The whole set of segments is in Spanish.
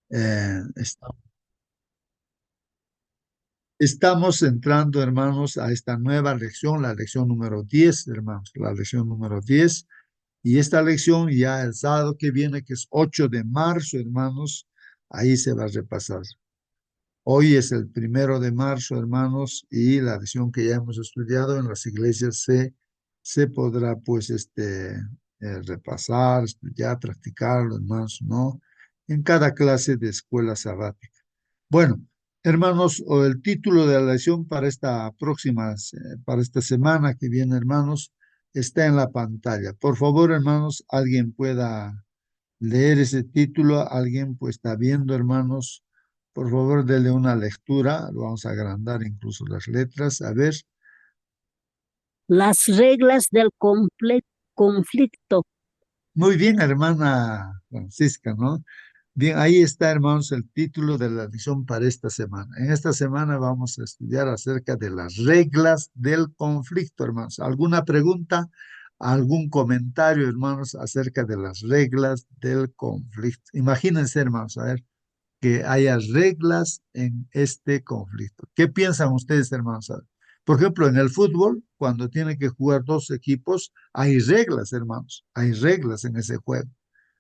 Estamos Estamos entrando, hermanos, a esta nueva lección, la lección número 10, hermanos, la lección número 10. Y esta lección ya el sábado que viene, que es 8 de marzo, hermanos, ahí se va a repasar. Hoy es el 1 de marzo, hermanos, y la lección que ya hemos estudiado en las iglesias se podrá, pues, repasar, estudiar, practicarlo, hermanos, ¿no? En cada clase de escuela sabática. Bueno, hermanos, el título de la lección para esta para esta semana que viene, hermanos, está en la pantalla. Por favor, hermanos, alguien pueda leer ese título, alguien pues está viendo, hermanos, por favor, denle una lectura, lo vamos a agrandar incluso las letras, a ver. Las reglas del conflicto. Muy bien, hermana Francisca, ¿no? Bien, ahí está, hermanos, el título de la lección para esta semana. En esta semana vamos a estudiar acerca de las reglas del conflicto, hermanos. ¿Alguna pregunta, algún comentario, hermanos, acerca de las reglas del conflicto? Imagínense, hermanos, a ver, que haya reglas en este conflicto. ¿Qué piensan ustedes, hermanos? A ver, por ejemplo, en el fútbol, cuando tienen que jugar dos equipos, hay reglas, hermanos, hay reglas en ese juego.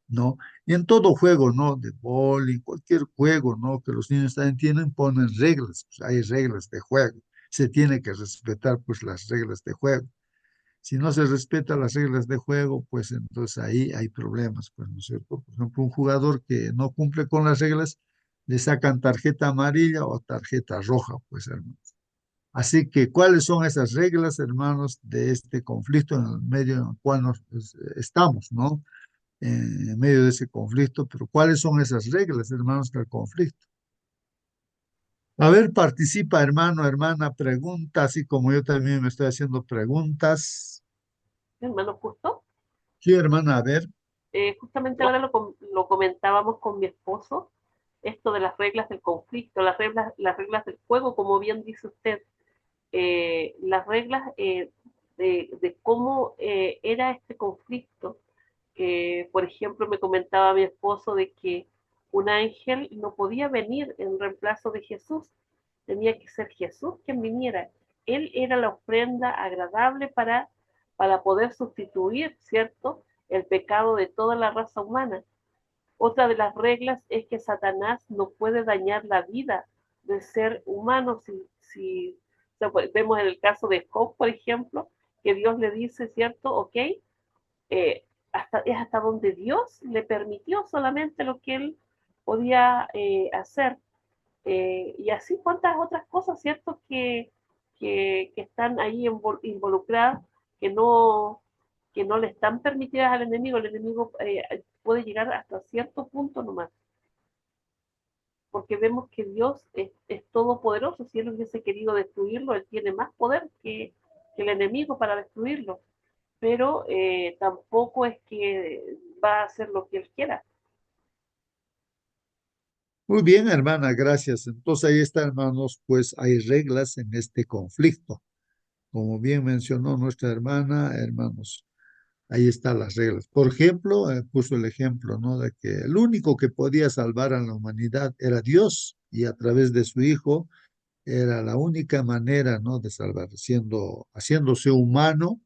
¿No? Y en todo juego, ¿no? De boli, cualquier juego, ¿no? Que los niños también tienen, ponen reglas, pues hay reglas de juego. Se tiene que respetar, pues, las reglas de juego. Si no se respetan las reglas de juego, pues entonces ahí hay problemas, pues, ¿no es cierto? Por ejemplo, un jugador que no cumple con las reglas, le sacan tarjeta amarilla o tarjeta roja, pues, hermanos. Así que, ¿cuáles son esas reglas, hermanos, de este conflicto en el medio en el cual nos pues, estamos, ¿no? En medio de ese conflicto, pero ¿cuáles son esas reglas, hermanos, del conflicto? A ver, participa, hermano, hermana, pregunta, así como yo también me estoy haciendo preguntas. Hermano, justo, Sí, hermana, a ver. justamente ahora lo comentábamos con mi esposo, esto de las reglas del conflicto, las reglas del juego, como bien dice usted, las reglas de cómo era este conflicto. Por ejemplo, me comentaba mi esposo de que un ángel no podía venir en reemplazo de Jesús, tenía que ser Jesús quien viniera. Él era la ofrenda agradable para poder sustituir, ¿cierto?, el pecado de toda la raza humana. Otra de las reglas es que Satanás no puede dañar la vida del ser humano. Si o sea, pues, vemos en el caso de Job, por ejemplo, que Dios le dice, ¿cierto? Ok, es hasta donde Dios le permitió solamente lo que él podía hacer. Y así cuantas otras cosas, ¿cierto? Que están ahí involucradas, que no, que no le están permitidas al enemigo. El enemigo puede llegar hasta cierto punto nomás, porque vemos que Dios es todopoderoso. Si él hubiese querido destruirlo, él tiene más poder que el enemigo para destruirlo, pero tampoco es que va a hacer lo que él quiera. Muy bien, hermana, gracias. Entonces ahí está, hermanos, pues hay reglas en este conflicto. Como bien mencionó nuestra hermana, hermanos, ahí están las reglas. Por ejemplo, puso el ejemplo, ¿no? De que el único que podía salvar a la humanidad era Dios y a través de su Hijo era la única manera, ¿no? De salvar, haciéndose humano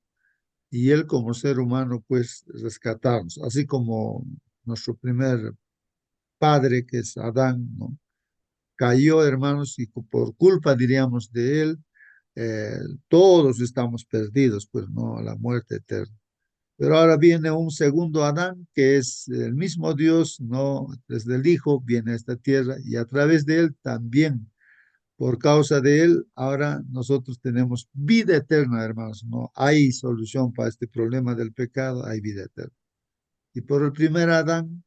y él como ser humano, pues rescatarnos, así como nuestro primer padre, que es Adán, ¿no? Cayó, hermanos, y por culpa, diríamos, de él, eh, todos estamos perdidos, pues, ¿no? A la muerte eterna. Pero ahora viene un segundo Adán, que es el mismo Dios, ¿no? Desde el Hijo viene a esta tierra y a través de él también, por causa de él, ahora nosotros tenemos vida eterna, hermanos, ¿no? Hay solución para este problema del pecado, hay vida eterna. Y por el primer Adán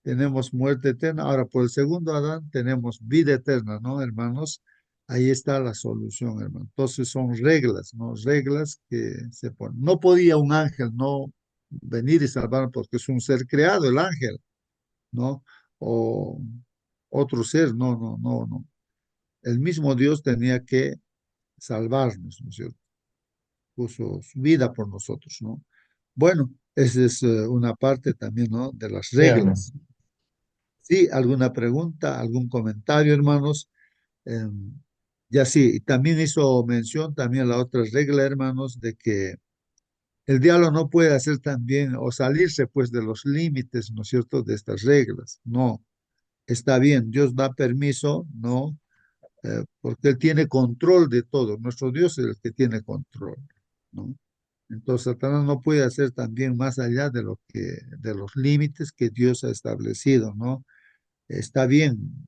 tenemos muerte eterna, ahora por el segundo Adán tenemos vida eterna, ¿no, hermanos? Ahí está la solución, hermano. Entonces son reglas, ¿no? Reglas que se ponen. No podía un ángel no venir y salvar porque es un ser creado, el ángel, ¿no? O otro ser, no, no, no, no. El mismo Dios tenía que salvarnos, ¿no es cierto? Puso su vida por nosotros, ¿no? Bueno, esa es una parte también, ¿no? De las Sí, hermano. reglas. Sí, ¿alguna pregunta, algún comentario, hermanos? Ya sí, y también hizo mención también la otra regla, hermanos, de que el diablo no puede hacer también o salirse pues de los límites, ¿no es cierto?, de estas reglas. No, está bien, Dios da permiso, ¿no? Porque Él tiene control de todo. Nuestro Dios es el que tiene control, ¿no? Entonces, Satanás no puede hacer también más allá de lo que, de los límites que Dios ha establecido, ¿no? Está bien,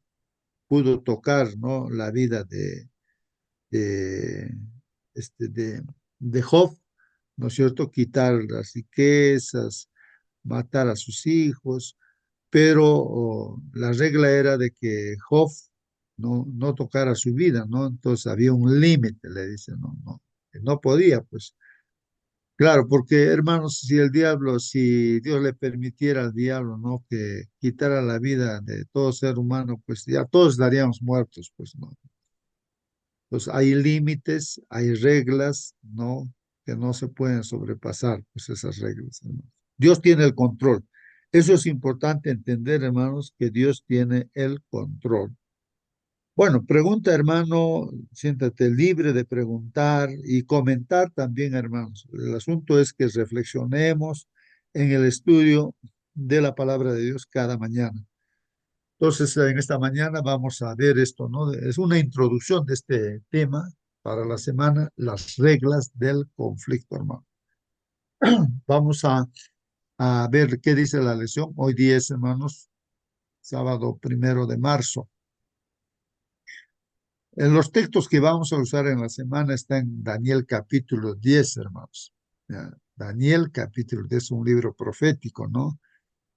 pudo tocar, ¿no? La vida de, este, de Job, ¿no es cierto? Quitar las riquezas, matar a sus hijos, pero la regla era de que Job no tocara su vida, ¿no? Entonces había un límite, le dice, no, no podía, pues. Claro, porque hermanos, si el diablo, si Dios le permitiera al diablo, ¿no? Que quitara la vida de todo ser humano, pues ya todos estaríamos muertos, pues, ¿no? Pues hay límites, hay reglas, ¿no? Que no se pueden sobrepasar, pues esas reglas, hermanos. Dios tiene el control. Eso es importante entender, hermanos, que Dios tiene el control. Bueno, pregunta, hermano, siéntate libre de preguntar y comentar también, hermanos. El asunto es que reflexionemos en el estudio de la palabra de Dios cada mañana. Entonces, en esta mañana vamos a ver esto, ¿no? Es una introducción de este tema para la semana, las reglas del conflicto, hermano. Vamos a ver qué dice la lección. Hoy día es, hermanos, sábado 1 de marzo. En los textos que vamos a usar en la semana está en Daniel capítulo 10, hermanos. Ya, Daniel capítulo 10 es un libro profético, ¿no?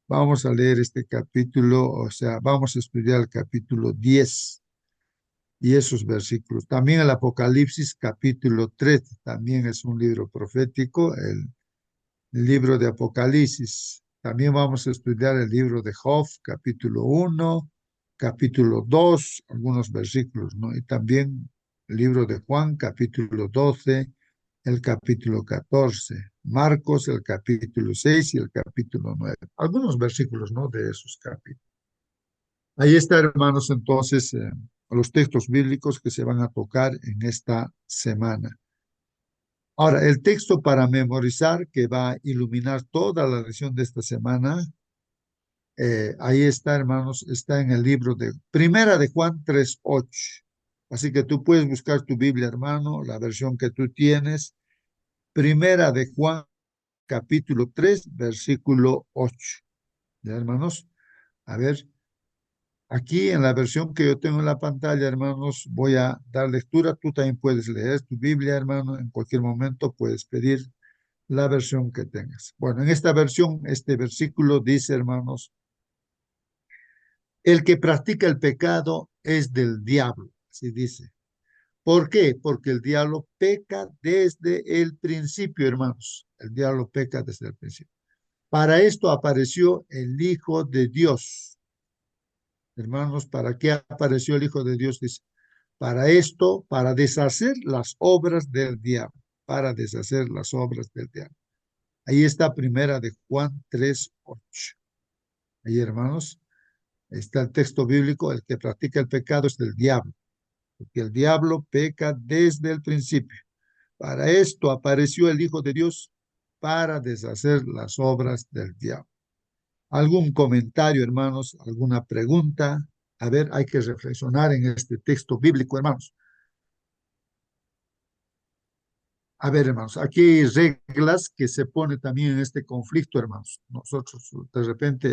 Vamos a leer este capítulo, o sea, vamos a estudiar el capítulo 10 y esos versículos. También el Apocalipsis capítulo 3 también es un libro profético, el libro de Apocalipsis. También vamos a estudiar el libro de Job, capítulo 1, capítulo 2, algunos versículos, ¿no? Y también el libro de Juan, capítulo 12, el capítulo 14, Marcos, el capítulo 6 y el capítulo 9. Algunos versículos, ¿no? De esos capítulos. Ahí está, hermanos, entonces, los textos bíblicos que se van a tocar en esta semana. Ahora, el texto para memorizar que va a iluminar toda la lección de esta semana, ahí está, hermanos, está en el libro de Primera de Juan 3:8. Así que tú puedes buscar tu Biblia, hermano, la versión que tú tienes. Primera de Juan, capítulo 3, versículo 8. ¿Ya, hermanos? A ver, aquí en la versión que yo tengo en la pantalla, hermanos, voy a dar lectura. Tú también puedes leer tu Biblia, hermano. En cualquier momento puedes pedir la versión que tengas. Bueno, en esta versión, este versículo dice, hermanos, el que practica el pecado es del diablo, así dice. ¿Por qué? Porque el diablo peca desde el principio, hermanos. El diablo peca desde el principio. Para esto apareció el Hijo de Dios. Hermanos, ¿para qué apareció el Hijo de Dios? Dice, para esto, para deshacer las obras del diablo, para deshacer las obras del diablo. Ahí está primera de Juan 3:8. Ahí, hermanos, está el texto bíblico, el que practica el pecado es del diablo, porque el diablo peca desde el principio. Para esto apareció el Hijo de Dios, para deshacer las obras del diablo. ¿Algún comentario, hermanos? ¿Alguna pregunta? A ver, hay que reflexionar en este texto bíblico, hermanos. A ver, hermanos, aquí hay reglas que se pone también en este conflicto, hermanos. Nosotros, de repente,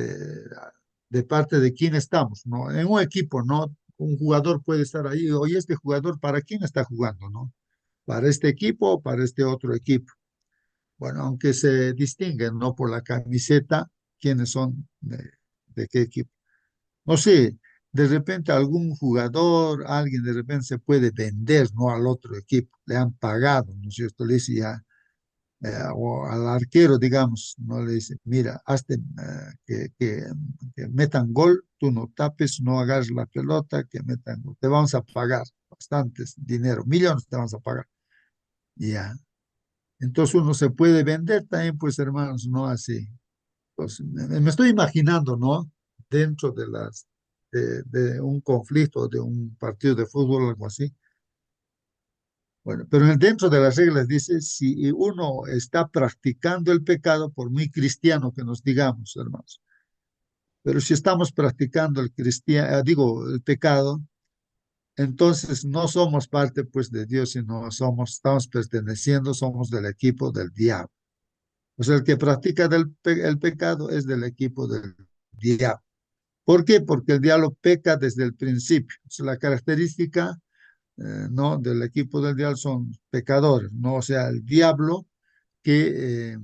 de parte de quién estamos, ¿no? En un equipo, ¿no? Un jugador puede estar ahí, oye, este jugador, ¿para quién está jugando, no? ¿Para este equipo o para este otro equipo? Bueno, aunque se distinguen, ¿no? Por la camiseta, quiénes son, de qué equipo. No sé, de repente algún jugador, alguien de repente se puede vender, ¿no? Al otro equipo, le han pagado, ¿no es cierto? Le dice ya, o al arquero, digamos, no le dice, mira, hazte que metan gol, tú no tapes, no agarres la pelota, que metan gol. Te vamos a pagar bastantes dinero, millones te vamos a pagar. Ya. Entonces uno se puede vender también, pues hermanos, no así. Pues me estoy imaginando, ¿no? dentro de un conflicto, de un partido de fútbol o algo así. Bueno, pero dentro de las reglas dice, si uno está practicando el pecado, por muy cristiano que nos digamos, hermanos, pero si estamos practicando digo, el pecado, entonces no somos parte pues de Dios, sino estamos perteneciendo, somos del equipo del diablo. O sea, el que practica el pecado es del equipo del diablo. ¿Por qué? Porque el diablo peca desde el principio. O sea, la característica no del equipo del diablo son pecadores, ¿no? O sea, el diablo que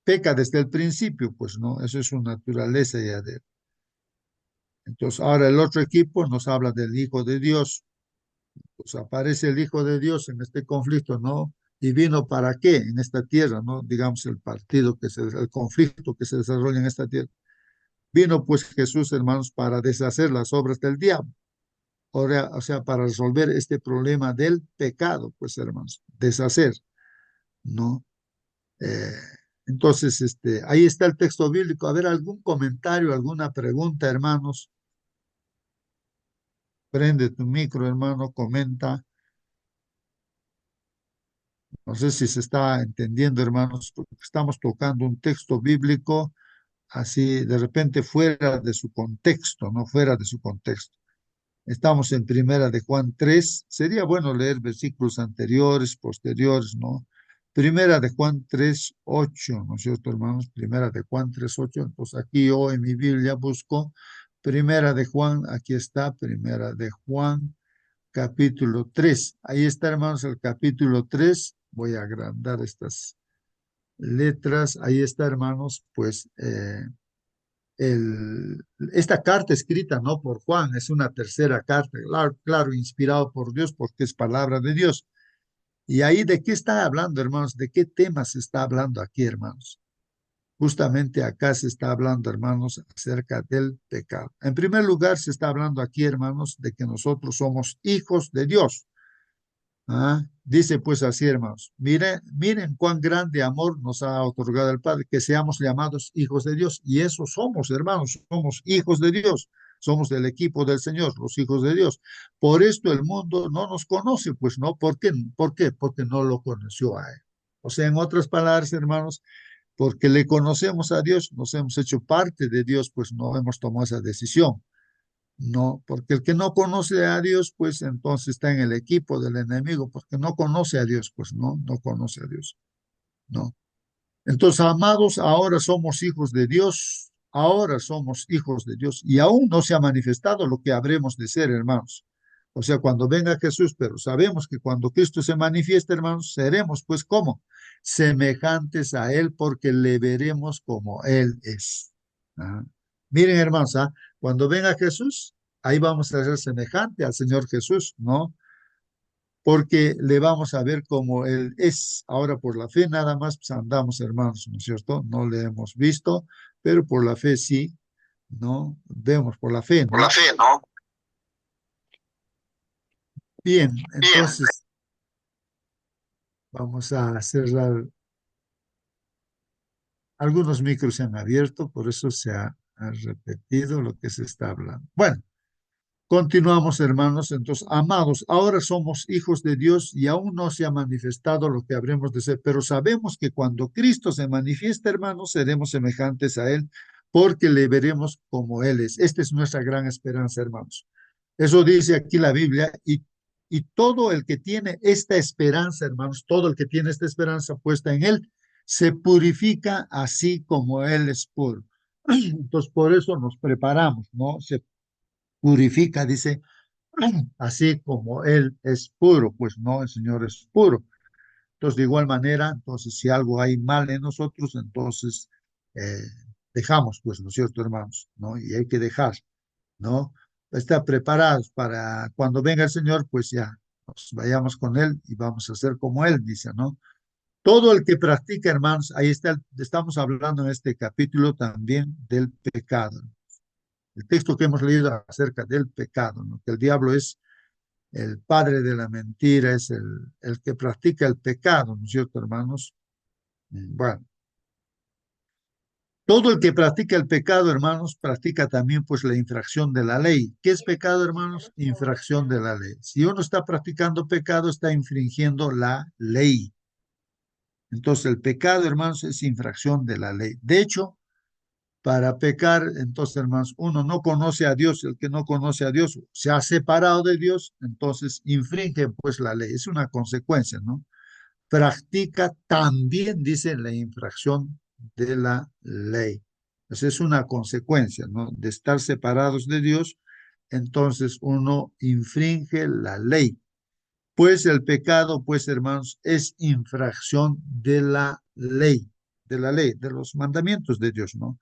peca desde el principio, pues, ¿no? Eso es su naturaleza ya de él. Entonces, ahora el otro equipo nos habla del Hijo de Dios. Pues aparece el Hijo de Dios en este conflicto, ¿no? ¿Y vino para qué en esta tierra, ¿no? Digamos, el conflicto que se desarrolla en esta tierra. Vino pues Jesús, hermanos, para deshacer las obras del diablo. O sea, para resolver este problema del pecado, pues, hermanos, deshacer, ¿no? Eh, entonces, ahí está el texto bíblico. A ver, algún comentario, alguna pregunta, hermanos. Prende tu micro, hermano, comenta. No sé si se está entendiendo, hermanos, porque estamos tocando un texto bíblico así de repente fuera de su contexto, no fuera de su contexto. Estamos en Primera de Juan 3. Sería bueno leer versículos anteriores, posteriores, ¿no? Primera de Juan 3 8, ¿no es cierto, hermanos? Primera de Juan 3 8. Entonces aquí yo en mi Biblia busco Primera de Juan, aquí está, Primera de Juan, capítulo 3. Ahí está, hermanos, el capítulo 3. Voy a agrandar estas letras. Ahí está, hermanos, pues esta carta escrita no por Juan, es una tercera carta, claro, claro, inspirado por Dios porque es palabra de Dios. Y ahí de qué está hablando, hermanos, de qué tema se está hablando aquí, hermanos. Justamente acá se está hablando, hermanos, acerca del pecado. En primer lugar, se está hablando aquí, hermanos, de que nosotros somos hijos de Dios. ¿Ah? Dice pues así, hermanos, miren cuán grande amor nos ha otorgado el Padre, que seamos llamados hijos de Dios. Y eso somos, hermanos, somos hijos de Dios, somos del equipo del Señor, los hijos de Dios. Por esto el mundo no nos conoce, pues no, ¿por qué? ¿Por qué? Porque no lo conoció a Él. O sea, en otras palabras, hermanos, porque le conocemos a Dios, nos hemos hecho parte de Dios, pues no hemos tomado esa decisión. No, porque el que no conoce a Dios, pues entonces está en el equipo del enemigo, porque no conoce a Dios, pues no conoce a Dios, no. Entonces, amados, ahora somos hijos de Dios, ahora somos hijos de Dios, y aún no se ha manifestado lo que habremos de ser, hermanos. O sea, cuando venga Jesús, pero sabemos que cuando Cristo se manifieste, hermanos, seremos, pues, ¿cómo? Semejantes a Él, porque le veremos como Él es. Ajá. Miren, hermanos, ¿ah? Cuando venga Jesús, ahí vamos a ser semejante al Señor Jesús, ¿no? Porque le vamos a ver como Él es. Ahora por la fe nada más pues, andamos, hermanos, ¿no es cierto? No le hemos visto, pero por la fe sí, ¿no? Vemos por la fe, Por la ¿no? fe, ¿no? Bien, Bien. entonces vamos a cerrar. Algunos micros se han abierto, por eso ha repetido lo que se está hablando. Bueno. Continuamos, hermanos. Entonces, amados, ahora somos hijos de Dios y aún no se ha manifestado lo que habremos de ser, pero sabemos que cuando Cristo se manifieste, hermanos, seremos semejantes a Él porque le veremos como Él es. Esta es nuestra gran esperanza, hermanos. Eso dice aquí la Biblia y todo el que tiene esta esperanza, hermanos, todo el que tiene esta esperanza puesta en Él, se purifica así como Él es puro. Entonces, por eso nos preparamos, ¿no? Se purifica, dice, así como Él es puro, pues no, el Señor es puro. Entonces, de igual manera, entonces, si algo hay mal en nosotros, entonces eh, dejamos, pues, ¿no es cierto, hermanos? ¿No? Y hay que dejar, ¿no? Estar preparados para cuando venga el Señor, pues ya, nos vayamos con Él y vamos a ser como Él, dice, ¿no? Todo el que practica, hermanos, ahí está, estamos hablando en este capítulo también del pecado. El texto que hemos leído acerca del pecado, ¿no? Que el diablo es el padre de la mentira, es el que practica el pecado, ¿no es cierto, hermanos? Bueno, Todo el que practica el pecado, hermanos, practica también pues la infracción de la ley. ¿Qué es pecado, hermanos? Infracción de la ley. Si uno está practicando pecado, está infringiendo la ley. Entonces el pecado, hermanos, es infracción de la ley. De hecho, para pecar, entonces, hermanos, uno no conoce a Dios. El que no conoce a Dios se ha separado de Dios, entonces infringe pues la ley. Es una consecuencia, ¿no? Practica también, dice, la infracción de la ley. Entonces es una consecuencia, ¿no? De estar separados de Dios, entonces uno infringe la ley. Pues el pecado, pues hermanos, es infracción de la ley, de los mandamientos de Dios, ¿no?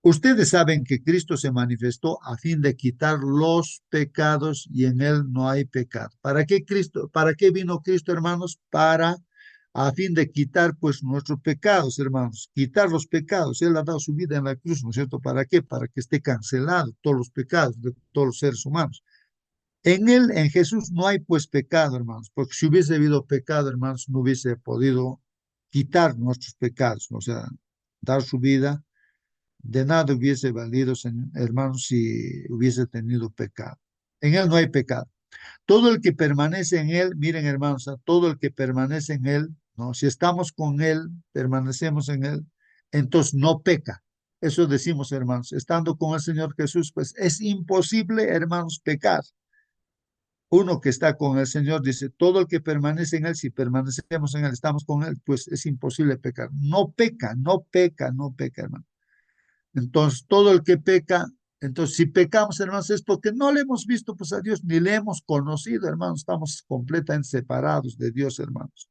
Ustedes saben que Cristo se manifestó a fin de quitar los pecados y en él no hay pecado. ¿Para qué Cristo, para qué vino Cristo, hermanos? Para a fin de quitar pues nuestros pecados, hermanos, quitar los pecados. Él ha dado su vida en la cruz, ¿no es cierto? ¿Para qué? Para que esté cancelado todos los pecados de todos los seres humanos. En él, en Jesús, no hay pues pecado, hermanos, porque si hubiese habido pecado, hermanos, no hubiese podido quitar nuestros pecados, o sea, dar su vida de nada hubiese valido, hermanos, si hubiese tenido pecado. En él no hay pecado. Todo el que permanece en él, miren, hermanos, a todo el que permanece en él, ¿no? Si estamos con él, permanecemos en él, entonces no peca. Eso decimos, hermanos, estando con el Señor Jesús, pues es imposible, hermanos, pecar. Uno que está con el Señor dice, todo el que permanece en él, si permanecemos en él, estamos con él, pues es imposible pecar. No peca, no peca, no peca, hermano. Entonces, todo el que peca, entonces si pecamos, hermanos, es porque no le hemos visto pues a Dios, ni le hemos conocido, hermanos, estamos completamente separados de Dios, hermanos.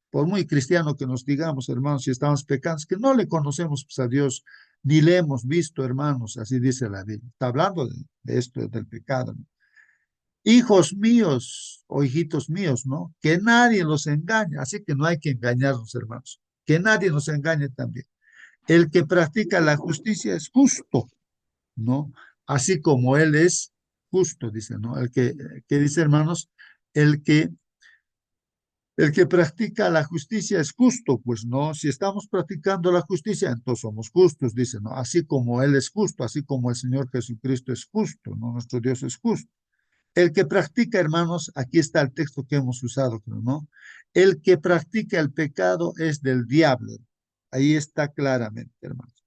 Por muy cristiano que nos digamos, hermanos, si estamos pecando, es que no le conocemos pues a Dios, ni le hemos visto, hermanos, así dice la Biblia. Está hablando de esto, del pecado, ¿no? Hijos míos o hijitos míos, ¿no? Que nadie los engañe, así que no hay que engañarnos, hermanos. Que nadie nos engañe también. El que practica la justicia es justo, ¿no? Así como Él es justo, dice, ¿no? Que dice, hermanos, el que, el que practica la justicia es justo, pues, ¿no? Si estamos practicando la justicia, entonces somos justos, dice, ¿no? Así como Él es justo, así como el Señor Jesucristo es justo, ¿no? Nuestro Dios es justo. El que practica, hermanos, aquí está el texto que hemos usado, creo, ¿no? El que practica el pecado es del diablo. Ahí está claramente, hermanos.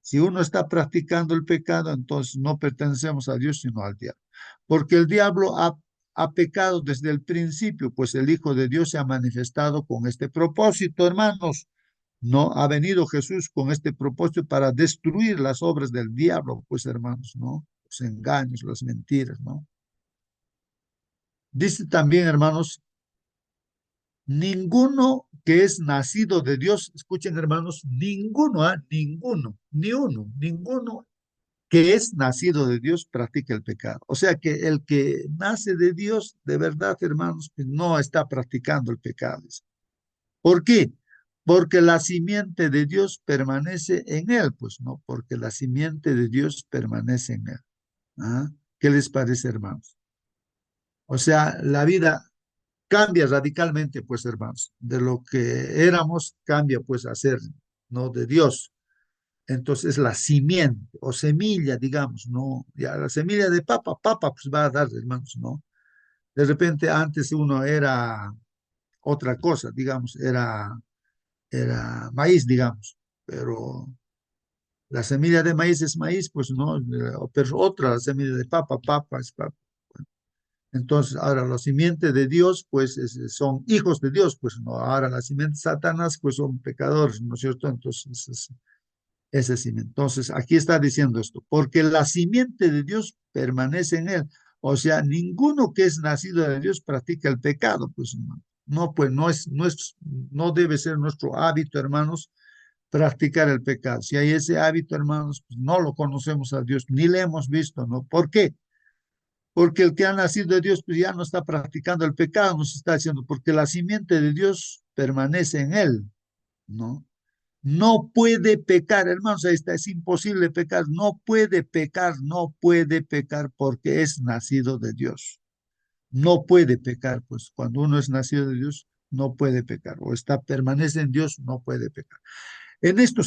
Si uno está practicando el pecado, entonces no pertenecemos a Dios, sino al diablo. Porque el diablo ha pecado desde el principio, pues el Hijo de Dios se ha manifestado con este propósito, hermanos. No ha venido Jesús con este propósito para destruir las obras del diablo, pues hermanos, ¿no? Los engaños, las mentiras, ¿no? Dice también, hermanos, ninguno que es nacido de Dios, escuchen hermanos, ninguno, ninguno, ni uno, ninguno que es nacido de Dios practica el pecado. O sea que el que nace de Dios, de verdad, hermanos, pues no está practicando el pecado. ¿Por qué? Porque la simiente de Dios permanece en él, pues no, porque la simiente de Dios permanece en él. ¿Ah? ¿Qué les parece, hermanos? O sea, la vida cambia radicalmente, pues, hermanos, de lo que éramos, cambia, pues, a ser, ¿no? De Dios. Entonces, la simiente o semilla, digamos, ¿no? Ya la semilla de papa, pues va a dar, hermanos, ¿no? De repente, antes uno era otra cosa, digamos, era maíz, digamos, pero la semilla de maíz es maíz, pues, ¿no? Pero otra, la semilla de papa es papa. Entonces, ahora los simientes de Dios, pues son hijos de Dios, pues no. Ahora las simientes de Satanás, pues son pecadores, ¿no es cierto? Entonces, ese simiente. Entonces, aquí está diciendo esto, porque la simiente de Dios permanece en él. O sea, ninguno que es nacido de Dios practica el pecado, pues no. No, pues no debe ser nuestro hábito, hermanos, practicar el pecado. Si hay ese hábito, hermanos, pues no lo conocemos a Dios, ni le hemos visto, ¿no? ¿Por qué? Porque el que ha nacido de Dios pues ya no está practicando el pecado, nos está diciendo, porque la simiente de Dios permanece en él, ¿no? No puede pecar, hermanos, ahí está, es imposible pecar, no puede pecar porque es nacido de Dios. No puede pecar, pues cuando uno es nacido de Dios, no puede pecar, o está, permanece en Dios, no puede pecar. En esto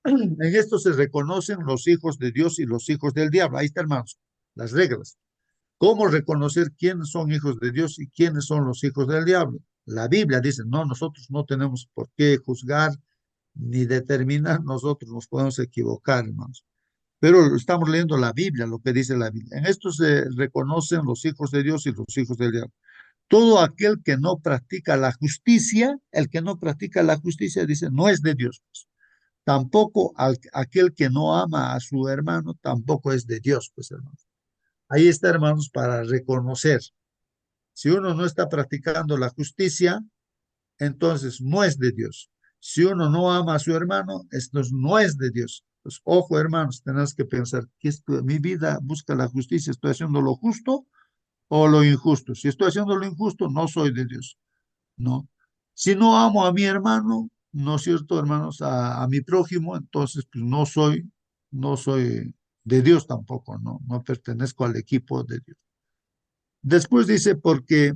En esto se reconocen los hijos de Dios y los hijos del diablo. Ahí está, hermanos, las reglas. ¿Cómo reconocer quiénes son hijos de Dios y quiénes son los hijos del diablo? La Biblia dice, no, nosotros no tenemos por qué juzgar ni determinar, nosotros nos podemos equivocar, hermanos. Pero estamos leyendo la Biblia, lo que dice la Biblia. En esto se reconocen los hijos de Dios y los hijos del diablo. Todo aquel que no practica la justicia, el que no practica la justicia, dice, no es de Dios. Pues. Tampoco aquel que no ama a su hermano, tampoco es de Dios, pues hermanos. Ahí está, hermanos, para reconocer. Si uno no está practicando la justicia, entonces no es de Dios. Si uno no ama a su hermano, esto no es de Dios. Pues ojo, hermanos, tenés que pensar que mi vida busca la justicia, estoy haciendo lo justo o lo injusto. Si estoy haciendo lo injusto, no soy de Dios, ¿no? Si no amo a mi hermano, ¿no es cierto, hermanos? A mi prójimo, entonces pues no soy de Dios tampoco, ¿no? No pertenezco al equipo de Dios. Después dice, porque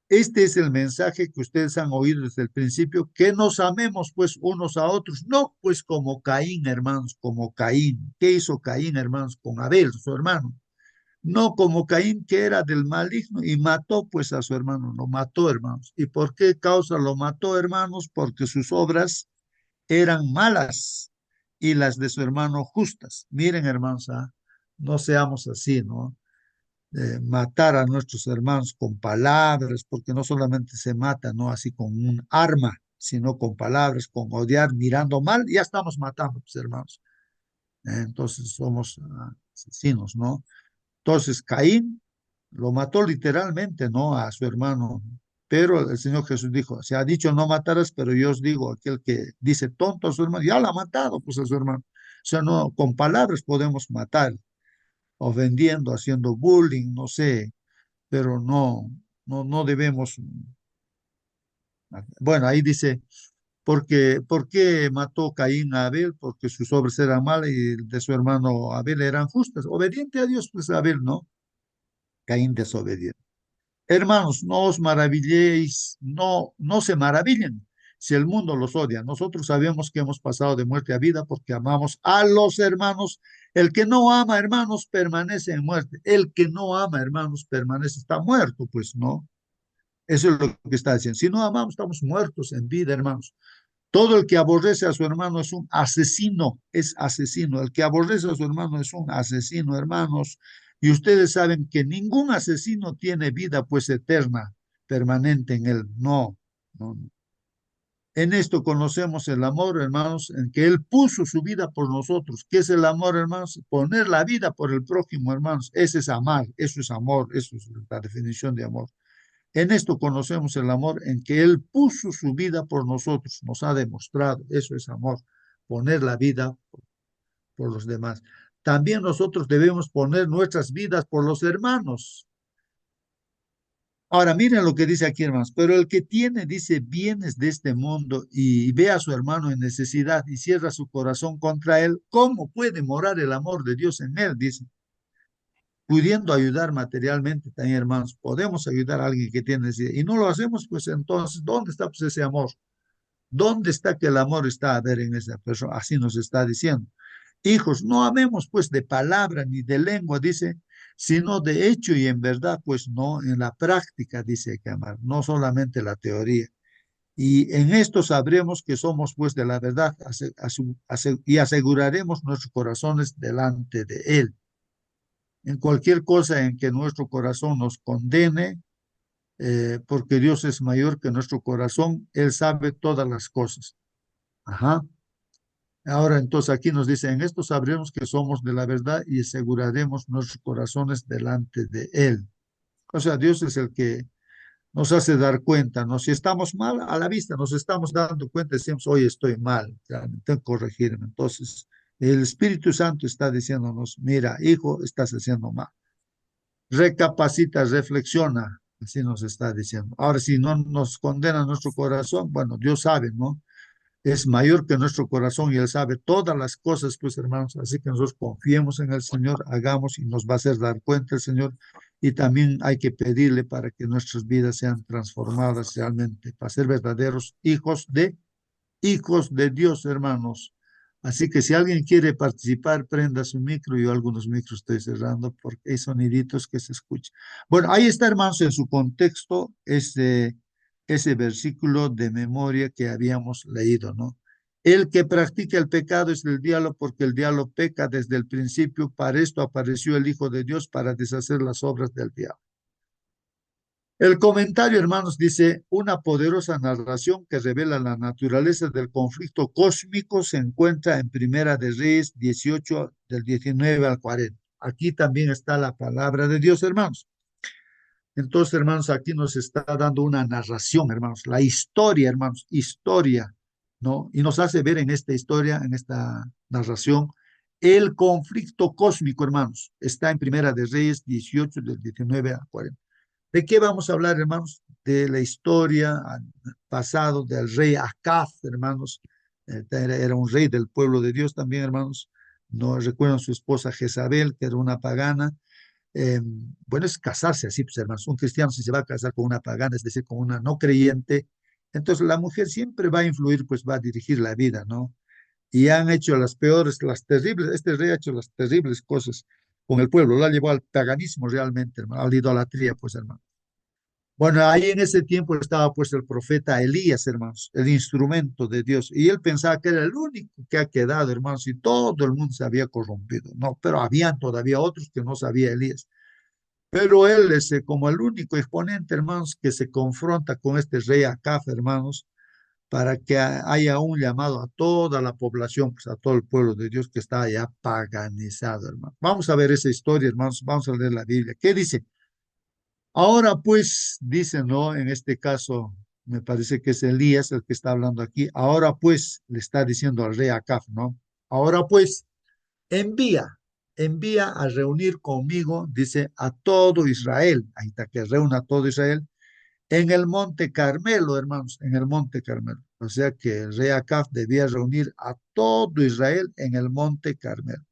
este es el mensaje que ustedes han oído desde el principio, que nos amemos pues unos a otros, no pues como Caín, hermanos, como Caín. ¿Qué hizo Caín, hermanos, con Abel, su hermano? No como Caín, que era del maligno y mató pues a su hermano, lo mató, hermanos. ¿Y por qué causa lo mató, hermanos? Porque sus obras eran malas y las de su hermano justas. Miren, hermanos, no seamos así, ¿no? Matar a nuestros hermanos con palabras, porque no solamente se mata, ¿no? Así con un arma, sino con palabras, con odiar, mirando mal, ya estamos matando, pues, hermanos. Entonces somos asesinos, ¿no? Entonces Caín lo mató literalmente, ¿no? A su hermano. Pero el Señor Jesús dijo, se ha dicho no matarás, pero yo os digo, aquel que dice tonto a su hermano, ya lo ha matado, pues a su hermano. O sea, no, con palabras podemos matar, ofendiendo, haciendo bullying, no sé, pero no debemos. Bueno, ahí dice, ¿por qué mató Caín a Abel? Porque sus obras eran malas y de su hermano Abel eran justas. Obediente a Dios, pues Abel, ¿no? Caín desobediente. Hermanos, no os maravilléis, no se maravillen si el mundo los odia. Nosotros sabemos que hemos pasado de muerte a vida porque amamos a los hermanos. El que no ama, hermanos, permanece en muerte. El que no ama, hermanos, permanece, está muerto, pues no. Eso es lo que está diciendo. Si no amamos, estamos muertos en vida, hermanos. Todo el que aborrece a su hermano es un asesino, es asesino. El que aborrece a su hermano es un asesino, hermanos. Y ustedes saben que ningún asesino tiene vida pues eterna, permanente en él. No, no, no. En esto conocemos el amor, hermanos, en que Él puso su vida por nosotros. ¿Qué es el amor, hermanos? Poner la vida por el prójimo, hermanos. Ese es amar, eso es amor, eso es la definición de amor. En esto conocemos el amor en que Él puso su vida por nosotros, nos ha demostrado, eso es amor, poner la vida por los demás. También nosotros debemos poner nuestras vidas por los hermanos. Ahora, miren lo que dice aquí, hermanos, pero el que tiene, dice, bienes de este mundo y ve a su hermano en necesidad y cierra su corazón contra él, ¿cómo puede morar el amor de Dios en él? Dice, pudiendo ayudar materialmente también, hermanos, podemos ayudar a alguien que tiene necesidad y no lo hacemos, pues entonces, ¿dónde está pues ese amor? ¿Dónde está que el amor está a ver en esa persona? Así nos está diciendo. Hijos, no amemos pues de palabra ni de lengua, dice, sino de hecho y en verdad, pues no, en la práctica dice que amar, no solamente la teoría. Y en esto sabremos que somos pues de la verdad y aseguraremos nuestros corazones delante de Él. En cualquier cosa en que nuestro corazón nos condene, porque Dios es mayor que nuestro corazón, Él sabe todas las cosas. Ajá. Ahora entonces aquí nos dice, en esto sabremos que somos de la verdad y aseguraremos nuestros corazones delante de Él. O sea, Dios es el que nos hace dar cuenta, ¿no? Si estamos mal, a la vista nos estamos dando cuenta, decimos, hoy estoy mal, ya, tengo que corregirme. Entonces, el Espíritu Santo está diciéndonos, mira, hijo, estás haciendo mal. Recapacita, reflexiona, así nos está diciendo. Ahora, si no nos condena nuestro corazón, bueno, Dios sabe, ¿no? Es mayor que nuestro corazón y Él sabe todas las cosas, pues hermanos, así que nosotros confiemos en el Señor, hagamos y nos va a hacer dar cuenta el Señor y también hay que pedirle para que nuestras vidas sean transformadas realmente, para ser verdaderos hijos de Dios, hermanos. Así que si alguien quiere participar, prenda su micro. Yo algunos micros estoy cerrando porque hay soniditos que se escuchan. Bueno, ahí está, hermanos, en su contexto, ese versículo de memoria que habíamos leído, ¿no? El que practica el pecado es el diablo, porque el diablo peca desde el principio. Para esto apareció el Hijo de Dios, para deshacer las obras del diablo. El comentario, hermanos, dice, una poderosa narración que revela la naturaleza del conflicto cósmico se encuentra en Primera de Reyes 18, del 19 al 40. Aquí también está la palabra de Dios, hermanos. Entonces, hermanos, aquí nos está dando una narración, hermanos, la historia, hermanos, historia, ¿no? Y nos hace ver en esta historia, en esta narración, el conflicto cósmico, hermanos. Está en Primera de Reyes 18, del 19 al 40. ¿De qué vamos a hablar, hermanos? De la historia pasado del rey Acab, hermanos. Era un rey del pueblo de Dios también, hermanos. No recuerdan su esposa Jezabel, que era una pagana. Eh, bueno, es casarse así, pues, hermanos. Un cristiano, si se va a casar con una pagana, es decir, con una no creyente, entonces la mujer siempre va a influir, pues va a dirigir la vida, ¿no? Y han hecho las peores, las terribles, este rey ha hecho las terribles cosas con el pueblo, lo ha llevado al paganismo realmente, hermano, a la idolatría, pues, hermano. Bueno, ahí en ese tiempo estaba pues el profeta Elías, hermanos, el instrumento de Dios. Y él pensaba que era el único que ha quedado, hermanos, y todo el mundo se había corrompido. No, pero habían todavía otros que no sabía Elías. Pero él es como el único exponente, hermanos, que se confronta con este rey Acab, hermanos, para que haya un llamado a toda la población, pues a todo el pueblo de Dios que está ya paganizado, hermano. Vamos a ver esa historia, hermanos, vamos a leer la Biblia. ¿Qué dice? Ahora pues, dice, ¿no? En este caso, me parece que es Elías el que está hablando aquí. Ahora pues, le está diciendo al rey Acab, ¿no? Ahora pues, envía a reunir conmigo, dice, a todo Israel. Ahí está, que reúna a todo Israel en el monte Carmelo, hermanos, en el monte Carmelo. O sea que el rey Acab debía reunir a todo Israel en el monte Carmelo.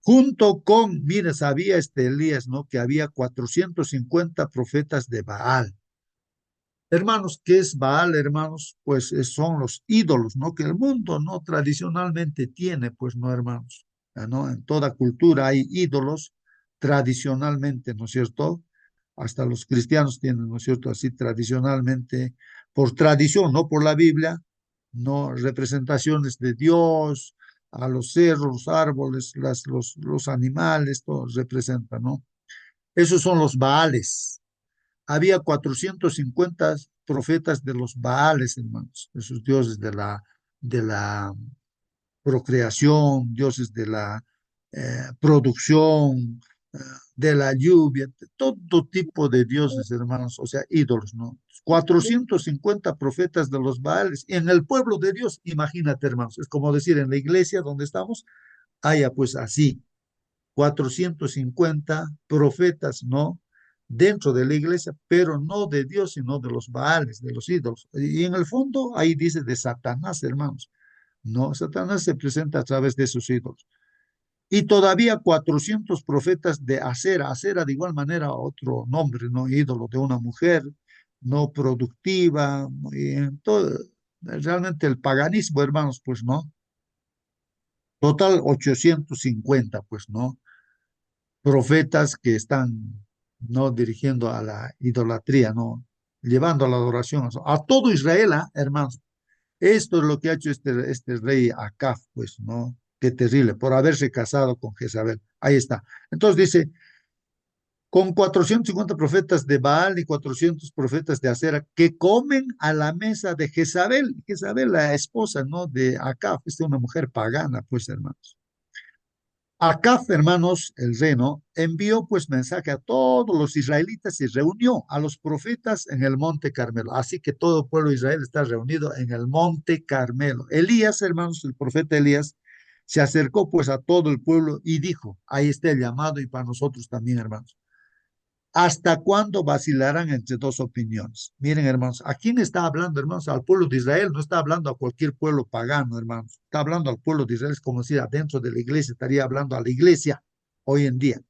Junto con, mire, sabía este Elías, ¿no? Que había 450 profetas de Baal. Hermanos, ¿qué es Baal, hermanos? Pues son los ídolos, ¿no? Que el mundo no tradicionalmente tiene, pues no, hermanos. ¿No? En toda cultura hay ídolos tradicionalmente, ¿no es cierto? Hasta los cristianos tienen, ¿no es cierto? Así tradicionalmente, por tradición, no por la Biblia, no representaciones de Dios, a los cerros, los árboles, los animales, todo representan, ¿no? Esos son los Baales. Había 450 profetas de los Baales, hermanos, esos dioses de la procreación, dioses de la producción, eh, de la lluvia, de todo tipo de dioses, hermanos, o sea, ídolos, ¿no? 450 profetas de los Baales en el pueblo de Dios, imagínate, hermanos, es como decir en la iglesia donde estamos, haya pues así 450 profetas, ¿no? Dentro de la iglesia, pero no de Dios, sino de los Baales, de los ídolos. Y en el fondo, ahí dice de Satanás, hermanos. No, Satanás se presenta a través de sus ídolos. Y todavía 400 profetas de Acera. Acera, de igual manera, otro nombre, ¿no? Ídolo de una mujer no productiva. Y en todo, realmente el paganismo, hermanos, pues no. Total 850, pues no. Profetas que están no dirigiendo a la idolatría, no, llevando a la adoración a todo Israel, ¿ah, hermanos? Esto es lo que ha hecho este rey Acab, pues, ¿no? Qué terrible, por haberse casado con Jezabel. Ahí está. Entonces dice, con 450 profetas de Baal y 400 profetas de Acera que comen a la mesa de Jezabel. Jezabel, la esposa, ¿no? De Acab, es una mujer pagana, pues, hermanos. Acab, hermanos, el reno, envió pues mensaje a todos los israelitas y reunió a los profetas en el monte Carmelo. Así que todo el pueblo de Israel está reunido en el monte Carmelo. Elías, hermanos, el profeta Elías, se acercó pues a todo el pueblo y dijo, ahí está el llamado y para nosotros también, hermanos. ¿Hasta cuándo vacilarán entre dos opiniones? Miren, hermanos, ¿a quién está hablando, hermanos? Al pueblo de Israel, no está hablando a cualquier pueblo pagano, hermanos. Está hablando al pueblo de Israel, es como si adentro de la iglesia estaría hablando a la iglesia hoy en día.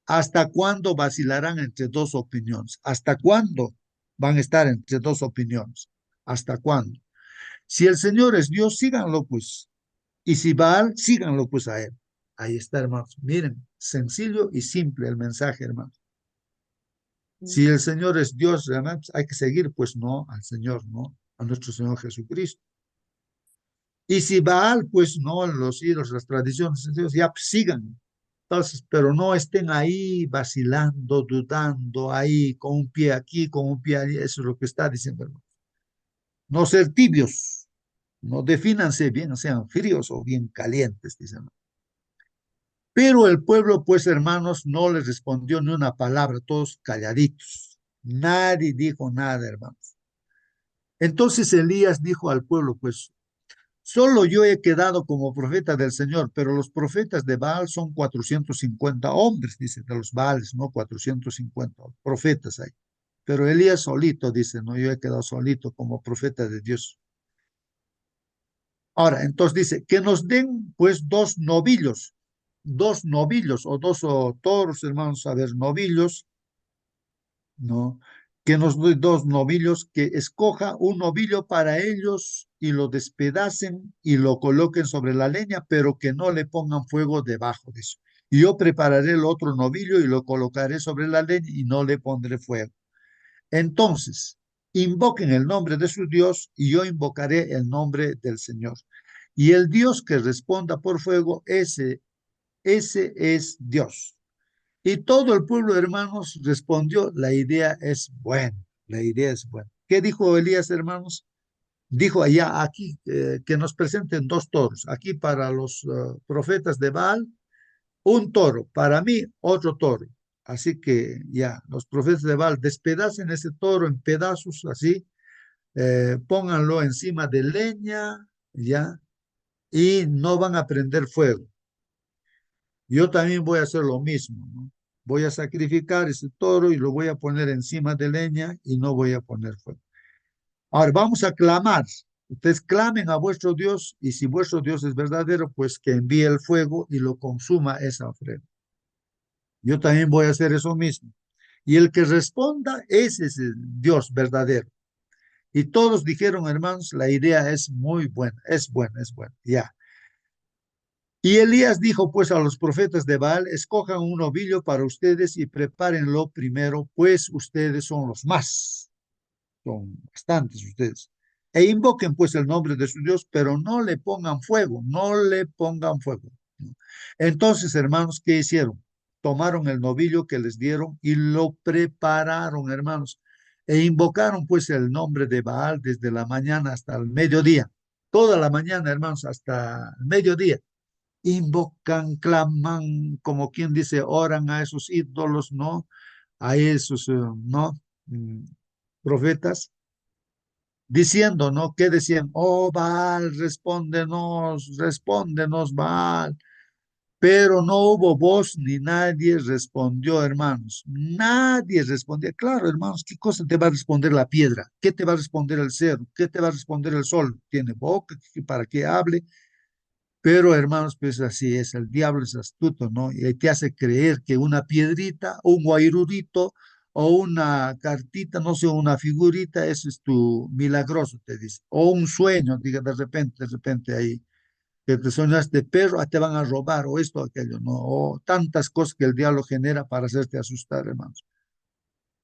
¿Hasta cuándo vacilarán entre dos opiniones? ¿Hasta cuándo van a estar entre dos opiniones? ¿Hasta cuándo? Si el Señor es Dios, síganlo, pues. Y si Baal, síganlo pues a él. Ahí está, hermanos. Miren, sencillo y simple el mensaje, hermanos. Si el Señor es Dios, realmente hay que seguir, pues no al Señor, no a nuestro Señor Jesucristo. Y si Baal, pues no, los ídolos, las tradiciones, Dios, ya pues, sigan. Entonces, pero no estén ahí vacilando, dudando, ahí con un pie aquí, con un pie allí. Eso es lo que está diciendo, hermano. No ser tibios, no defínanse bien, sean fríos o bien calientes, dicen. Pero el pueblo, pues, hermanos, no les respondió ni una palabra, todos calladitos. Nadie dijo nada, hermanos. Entonces Elías dijo al pueblo, pues, solo yo he quedado como profeta del Señor, pero los profetas de Baal son 450 hombres, dice, de los Baales, ¿no? 450 profetas hay. Pero Elías solito, dice, no, yo he quedado solito como profeta de Dios. Ahora, entonces dice, que nos den pues dos novillos o dos toros, hermanos, a ver, novillos, ¿no? Que nos dé dos novillos, que escoja un novillo para ellos y lo despedacen y lo coloquen sobre la leña, pero que no le pongan fuego debajo de eso. Y yo prepararé el otro novillo y lo colocaré sobre la leña y no le pondré fuego. Entonces, invoquen el nombre de su Dios y yo invocaré el nombre del Señor. Y el Dios que responda por fuego, ese es Dios. Y todo el pueblo, hermanos, respondió, la idea es buena, la idea es buena. ¿Qué dijo Elías, hermanos? Dijo allá, aquí, que nos presenten dos toros. Aquí para los profetas de Baal, un toro. Para mí, otro toro. Así que ya, los profetas de Baal despedacen ese toro en pedazos, así, pónganlo encima de leña, ya, y no van a prender fuego. Yo también voy a hacer lo mismo, ¿no? Voy a sacrificar ese toro y lo voy a poner encima de leña y no voy a poner fuego. Ahora vamos a clamar. Ustedes clamen a vuestro Dios y si vuestro Dios es verdadero, pues que envíe el fuego y lo consuma esa ofrenda. Yo también voy a hacer eso mismo. Y el que responda, ese es el Dios verdadero. Y todos dijeron, hermanos, la idea es muy buena, es buena, es buena. Ya. Y Elías dijo pues a los profetas de Baal, escojan un novillo para ustedes y prepárenlo primero, pues ustedes son los más, son bastantes ustedes. E invoquen pues el nombre de su Dios, pero no le pongan fuego, no le pongan fuego. Entonces, hermanos, ¿qué hicieron? Tomaron el novillo que les dieron y lo prepararon, hermanos, e invocaron pues el nombre de Baal desde la mañana hasta el mediodía. Toda la mañana, hermanos, hasta el mediodía invocan, claman, como quien dice, oran a esos ídolos, ¿no? A esos, ¿no? Mm, Profetas, diciendo, ¿no? ¿Qué decían? Oh, Baal, respóndenos, respóndenos, Baal. Pero no hubo voz ni nadie respondió, hermanos. Nadie respondía. Claro, hermanos, ¿qué cosa te va a responder la piedra? ¿Qué te va a responder el cerro? ¿Qué te va a responder el sol? ¿Tiene boca para que hable? Pero hermanos, pues así es, el diablo es astuto, ¿no? Y te hace creer que una piedrita, un guairurito o una cartita, no sé, una figurita, eso es tu milagroso, te dice. O un sueño, diga, de repente ahí, que te soñaste perro, te van a robar, o esto, o aquello, ¿no? O tantas cosas que el diablo genera para hacerte asustar, hermanos.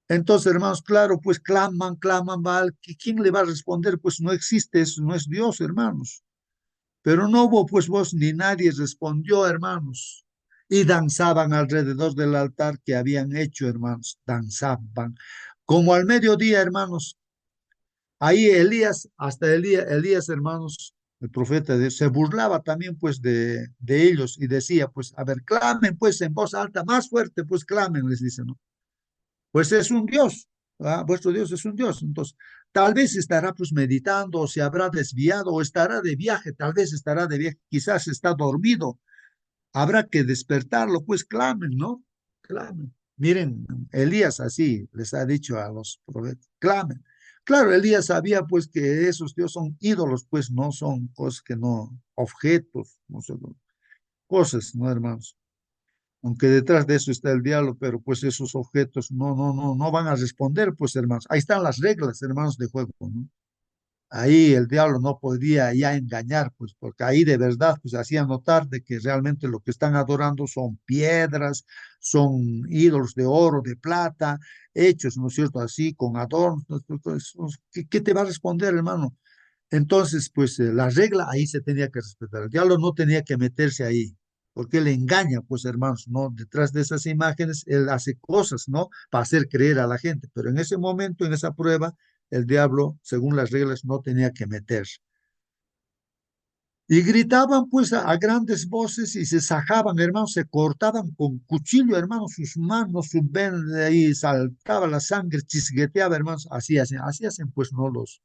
Entonces, hermanos, claro, pues claman, claman, mal. ¿Quién le va a responder? Pues no existe, eso no es Dios, hermanos. Pero no hubo pues voz ni nadie respondió, hermanos. Y danzaban alrededor del altar que habían hecho, hermanos. Danzaban. Como al mediodía, hermanos. Ahí Elías, hasta Elías, hermanos, el profeta de Dios, se burlaba también pues de ellos y decía, pues, a ver, clamen pues en voz alta, más fuerte, pues clamen, les dice, ¿no? Pues es un Dios, ¿verdad? Vuestro Dios es un Dios. Entonces, tal vez estará pues meditando o se habrá desviado o estará de viaje, tal vez estará de viaje, quizás está dormido. Habrá que despertarlo, pues clamen, ¿no? Clamen. Miren, Elías así les ha dicho a los profetas, clamen. Claro, Elías sabía pues que esos dioses son ídolos, pues no son cosas que no, objetos, no sé, cosas, ¿no, hermanos? Aunque detrás de eso está el diablo, pero pues esos objetos no van a responder, pues hermanos. Ahí están las reglas, hermanos, de juego, ¿no? Ahí el diablo no podía ya engañar, pues, porque ahí de verdad, pues, hacía notar de que realmente lo que están adorando son piedras, son ídolos de oro, de plata, hechos, ¿no es cierto?, así, con adornos. Entonces, ¿qué te va a responder, hermano? Entonces, pues, la regla ahí se tenía que respetar. El diablo no tenía que meterse ahí, porque él engaña, pues, hermanos, ¿no? Detrás de esas imágenes, él hace cosas, ¿no? Para hacer creer a la gente, pero en ese momento, en esa prueba, el diablo, según las reglas, no tenía que meterse. Y gritaban pues a grandes voces y se sajaban, hermanos, se cortaban con cuchillo, hermanos, sus manos, su ven, de ahí saltaba la sangre, chisgueteaba, hermanos, así hacen pues no los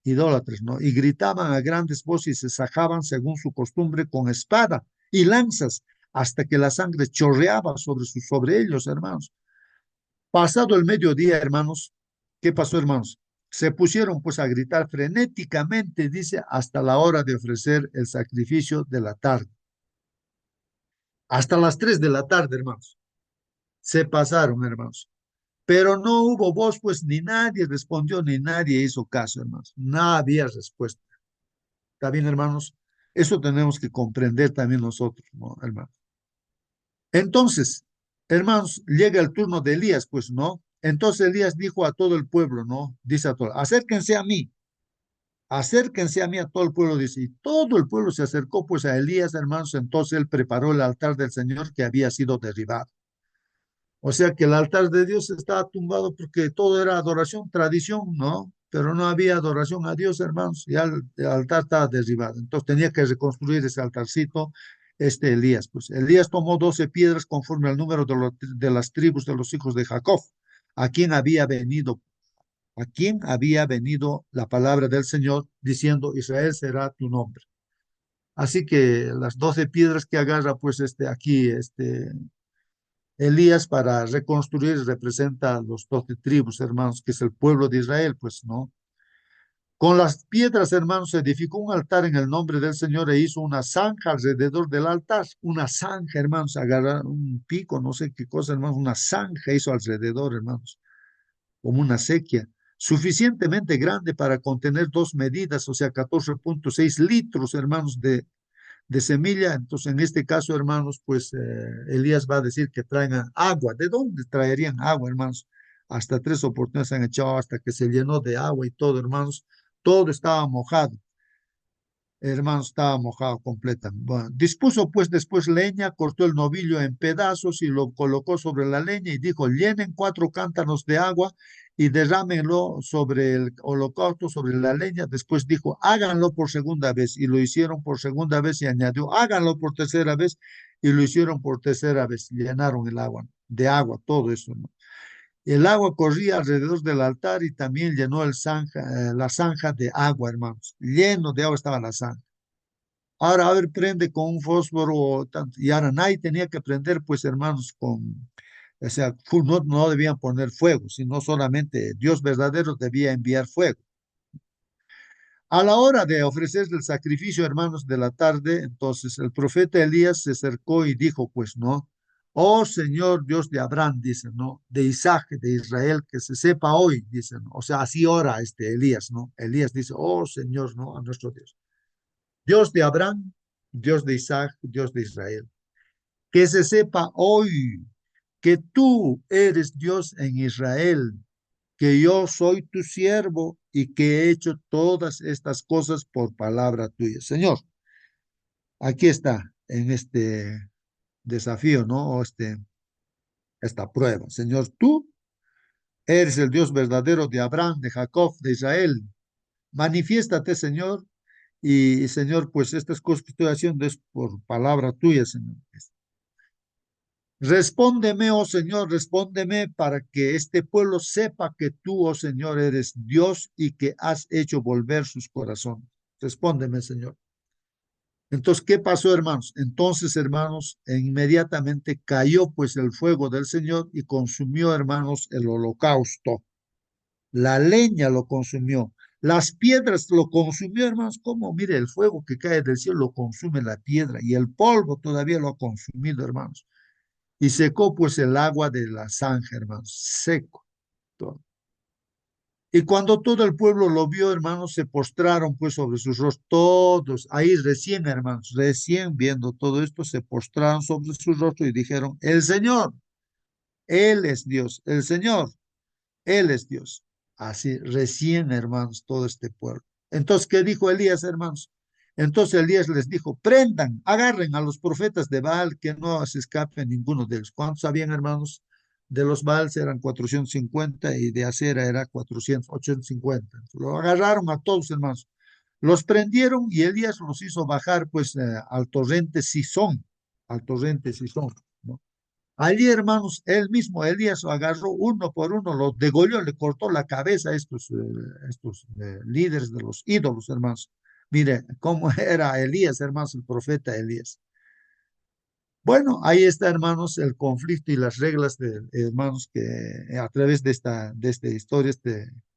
idólatras, ¿no? Y gritaban a grandes voces y se sajaban según su costumbre con espada y lanzas hasta que la sangre chorreaba sobre ellos, hermanos. Pasado el mediodía, hermanos, ¿qué pasó, hermanos? Se pusieron pues a gritar frenéticamente, dice, hasta la hora de ofrecer el sacrificio de la tarde. Hasta las 3 de la tarde, hermanos. Se pasaron, hermanos. Pero no hubo voz, pues ni nadie respondió, ni nadie hizo caso, hermanos. No había respuesta. ¿Está bien, hermanos? Eso tenemos que comprender también nosotros, ¿no, hermanos? Entonces, hermanos, llega el turno de Elías, pues, ¿no? Entonces Elías dijo a todo el pueblo, ¿no? Dice a todos, acérquense a mí a todo el pueblo, dice, y todo el pueblo se acercó pues a Elías, hermanos, entonces él preparó el altar del Señor que había sido derribado. O sea que el altar de Dios estaba tumbado porque todo era adoración, tradición, ¿no? Pero no había adoración a Dios, hermanos, y el altar estaba derribado. Entonces tenía que reconstruir ese altarcito, Elías. Pues Elías tomó 12 piedras conforme al número de las tribus de los hijos de Jacob, a quien había venido, a quien había venido la palabra del Señor diciendo, Israel será tu nombre. Así que las 12 piedras que agarra, pues aquí, Elías para reconstruir representa a los 12 tribus, hermanos, que es el pueblo de Israel, pues, ¿no? Con las piedras, hermanos, se edificó un altar en el nombre del Señor e hizo una zanja alrededor del altar. Una zanja, hermanos, agarrar un pico, no sé qué cosa, hermanos, una zanja hizo alrededor, hermanos, como una sequía, suficientemente grande para contener 2 medidas, o sea, 14,6 litros, hermanos, de semilla. Entonces, en este caso, hermanos, pues Elías va a decir que traigan agua. ¿De dónde traerían agua, hermanos? Hasta 3 oportunidades han echado hasta que se llenó de agua y todo, hermanos. Todo estaba mojado. Hermano, estaba mojado completa. Bueno, dispuso pues después leña, cortó el novillo en pedazos y lo colocó sobre la leña y dijo, llenen 4 cántaros de agua y derrámenlo sobre el holocausto, sobre la leña. Después dijo, háganlo por segunda vez y lo hicieron por segunda vez y añadió, háganlo por tercera vez y lo hicieron por tercera vez. Llenaron el agua, de agua, todo eso, ¿no? El agua corría alrededor del altar y también llenó la zanja de agua, hermanos. Lleno de agua estaba la zanja. Ahora, a ver, prende con un fósforo, y ahora nadie tenía que prender, pues, hermanos, o sea, no debían poner fuego, sino solamente Dios verdadero debía enviar fuego. A la hora de ofrecer el sacrificio, hermanos, de la tarde, entonces el profeta Elías se acercó y dijo, pues, ¿no? Oh Señor Dios de Abraham, dice, ¿no? De Isaac, de Israel, que se sepa hoy, dicen, ¿no? O sea, así ora Elías, ¿no? Elías dice, oh Señor, ¿no? A nuestro Dios. Dios de Abraham, Dios de Isaac, Dios de Israel. Que se sepa hoy que tú eres Dios en Israel, que yo soy tu siervo y que he hecho todas estas cosas por palabra tuya. Señor, aquí está en este desafío, ¿no? O esta prueba. Señor, tú eres el Dios verdadero de Abraham, de Jacob, de Israel. Manifiéstate, Señor, y Señor, pues estas cosas que estoy haciendo es por palabra tuya, Señor. Respóndeme, oh Señor, respóndeme para que este pueblo sepa que tú, oh Señor, eres Dios y que has hecho volver sus corazones. Respóndeme, Señor. Entonces, ¿qué pasó, hermanos? Entonces, hermanos, inmediatamente cayó pues el fuego del Señor y consumió, hermanos, el holocausto. La leña lo consumió. Las piedras lo consumió, hermanos. ¿Cómo? Mire, el fuego que cae del cielo lo consume la piedra y el polvo todavía lo ha consumido, hermanos. Y secó pues el agua de la zanja, hermanos, seco todo. Y cuando todo el pueblo lo vio, hermanos, se postraron pues sobre sus rostros, todos, ahí recién, hermanos, recién viendo todo esto, se postraron sobre sus rostros y dijeron, el Señor, Él es Dios, el Señor, Él es Dios. Así, recién, hermanos, todo este pueblo. Entonces, ¿qué dijo Elías, hermanos? Entonces Elías les dijo, prendan, agarren a los profetas de Baal, que no se escape ninguno de ellos. ¿Cuántos habían, hermanos? De los Baals eran 450 y de Acera era 400, 850. Lo agarraron a todos, hermanos. Los prendieron y Elías los hizo bajar, pues, al torrente Sison, ¿no? Allí, hermanos, él mismo, Elías, lo agarró uno por uno, los degolló, le cortó la cabeza a estos líderes de los ídolos, hermanos. Mire cómo era Elías, hermanos, el profeta Elías. Bueno, ahí está, hermanos, el conflicto y las reglas de, hermanos, que a través de esta historia,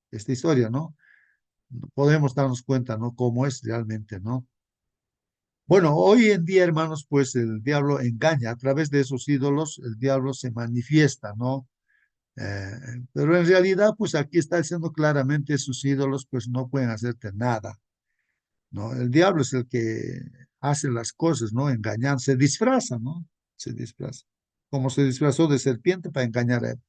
esta historia, ¿no? Podemos darnos cuenta, ¿no? Cómo es realmente, ¿no? Bueno, hoy en día, hermanos, pues el diablo engaña. A través de esos ídolos, el diablo se manifiesta, ¿no? Eh, pero en realidad, pues aquí está diciendo claramente sus ídolos, pues no pueden hacerte nada, ¿no? El diablo es el que hace las cosas, ¿no? Engañando, se disfraza, ¿no? Se disfraza. Como se disfrazó de serpiente para engañar a él.